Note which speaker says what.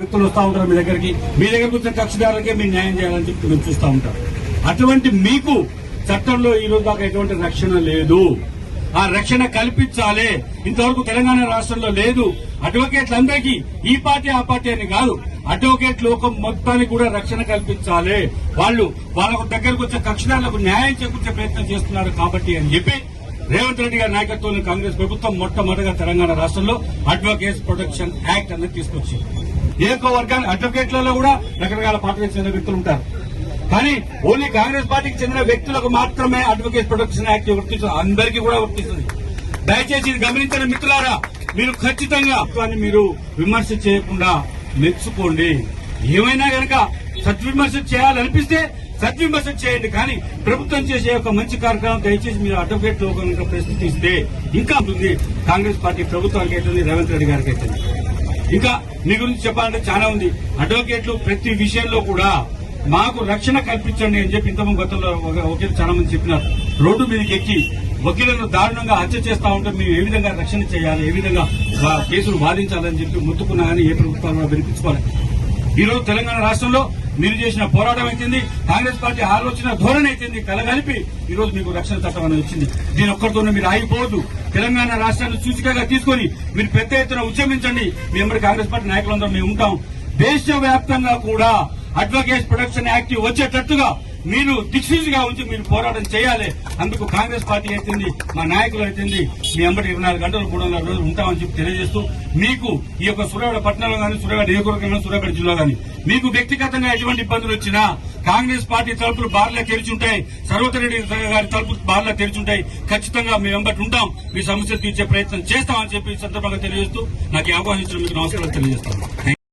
Speaker 1: వ్యక్తులు వస్తూ ఉంటారు మీ దగ్గరకు వచ్చిన కక్షదారులకే మీరు న్యాయం చేయాలని చెప్పి మేము చూస్తూ ఉంటారు. అటువంటి మీకు చట్టంలో ఈ రోజు దాకా ఎటువంటి రక్షణ లేదు. ఆ రక్షణ కల్పించాలి. ఇంతవరకు తెలంగాణ రాష్ట్రంలో లేదు. అడ్వకేట్లందరికీ ఈ పార్టీ ఆ పార్టీ అని కాదు, అడ్వకేట్ లోకం మొత్తానికి కూడా రక్షణ కల్పించాలి. వాళ్ళకు దగ్గరకు వచ్చే కక్షదారులకు న్యాయం చేకూర్చే ప్రయత్నం చేస్తున్నారు కాబట్టి అని చెప్పి రేవంత్ రెడ్డి గారి నాయకత్వంలో కాంగ్రెస్ ప్రభుత్వం మొట్టమొదటిగా తెలంగాణ రాష్ట్రంలో అడ్వకేట్స్ ప్రొటెక్షన్ యాక్ట్ అనేది తీసుకొచ్చింది. ఏకో వర్గాన్ని అడ్వకేట్లలో కూడా రకరకాల పార్టీలకు చెందిన వ్యక్తులు ఉంటారు. కానీ ఓన్లీ కాంగ్రెస్ పార్టీకి చెందిన వ్యక్తులకు మాత్రమే అడ్వకేట్ ప్రొటెక్షన్ యాక్ట్ వర్తిస్తుంది, అందరికీ కూడా వర్తిస్తుంది. దయచేసి ఇది గమనించిన మిత్రులారా, మీరు ఖచ్చితంగా మీరు విమర్శ చేయకుండా మెచ్చుకోండి. ఏమైనా గనక సద్విమర్శ చేయాలనిపిస్తే సద్విమర్శ చేయండి. కానీ ప్రభుత్వం చేసే ఒక మంచి కార్యక్రమం దయచేసి మీరు అడ్వకేట్ లోకం ప్రశ్నిస్తే ఇంకా ఉంటుంది. కాంగ్రెస్ పార్టీ ప్రభుత్వానికి అవుతుంది, రేవంత్ రెడ్డి గారికి అవుతుంది. ఇంకా మీ గురించి చెప్పాలంటే చాలా ఉంది. అడ్వకేట్లు ప్రతి విషయంలో కూడా మాకు రక్షణ కల్పించండి అని చెప్పి ఇంతకుముందు గతంలో వకీలు చాలా మంది చెప్పినారు. రోడ్డు మీదకి ఎక్కి వకీలను దారుణంగా హత్య చేస్తా ఉంటే మేము ఏ విధంగా రక్షణ చేయాలి, ఏ విధంగా కేసులు వాదించాలని చెప్పి మొత్తుకున్నా కానీ ఏ ప్రభుత్వాలు కూడా వినిపించుకోవాలి. ఈ రోజు తెలంగాణ రాష్ట్రంలో మీరు చేసిన పోరాటం అయితుంది, కాంగ్రెస్ పార్టీ ఆలోచన ధోరణి అయితుంది, కలగలిపి ఈ రోజు మీకు రక్షణ చట్టం అనేది వచ్చింది. దీని ఒక్కరితోనే మీరు ఆగిపోవద్దు. తెలంగాణ రాష్ట్రాన్ని సూచికగా తీసుకుని మీరు పెద్ద ఎత్తున ఉద్యమించండి. మీ అందరి కాంగ్రెస్ పార్టీ నాయకులందరూ మేము ఉంటాం. దేశవ్యాప్తంగా కూడా అడ్వకేట్ ప్రొటెక్షన్ యాక్ట్ వచ్చేటట్టుగా మీరు దిక్సూచిగా ఉంచి మీరు పోరాటం చేయాలి. అందుకు కాంగ్రెస్ పార్టీ అయితుంది, మా నాయకులు అయితుంది, మీ అంబటి 24 గంటలు 300 రోజులు ఉంటామని చెప్పి తెలియజేస్తూ మీకు ఈ యొక్క సూర్యాపేట పట్టణంలో కానీ, సూర్యాపేట నియోజకవర్గంలో, సూర్యాపేట జిల్లా కానీ మీకు వ్యక్తిగతంగా ఎటువంటి ఇబ్బందులు వచ్చినా కాంగ్రెస్ పార్టీ తలుపులు బార్లా తెరిచుంటాయి, సర్వోత్తర రెడ్డి గారి తలుపులు బార్లా తెరిచుంటాయి. ఖచ్చితంగా మీ అంబటి ఉంటాం, మీ సమస్యలు తీర్చే ప్రయత్నం చేస్తామని చెప్పి ఈ సందర్భంగా తెలియజేస్తూ నాకు ఈ అవకాశం ఇచ్చిన మీకు నమస్కారాలు తెలియజేస్తాను.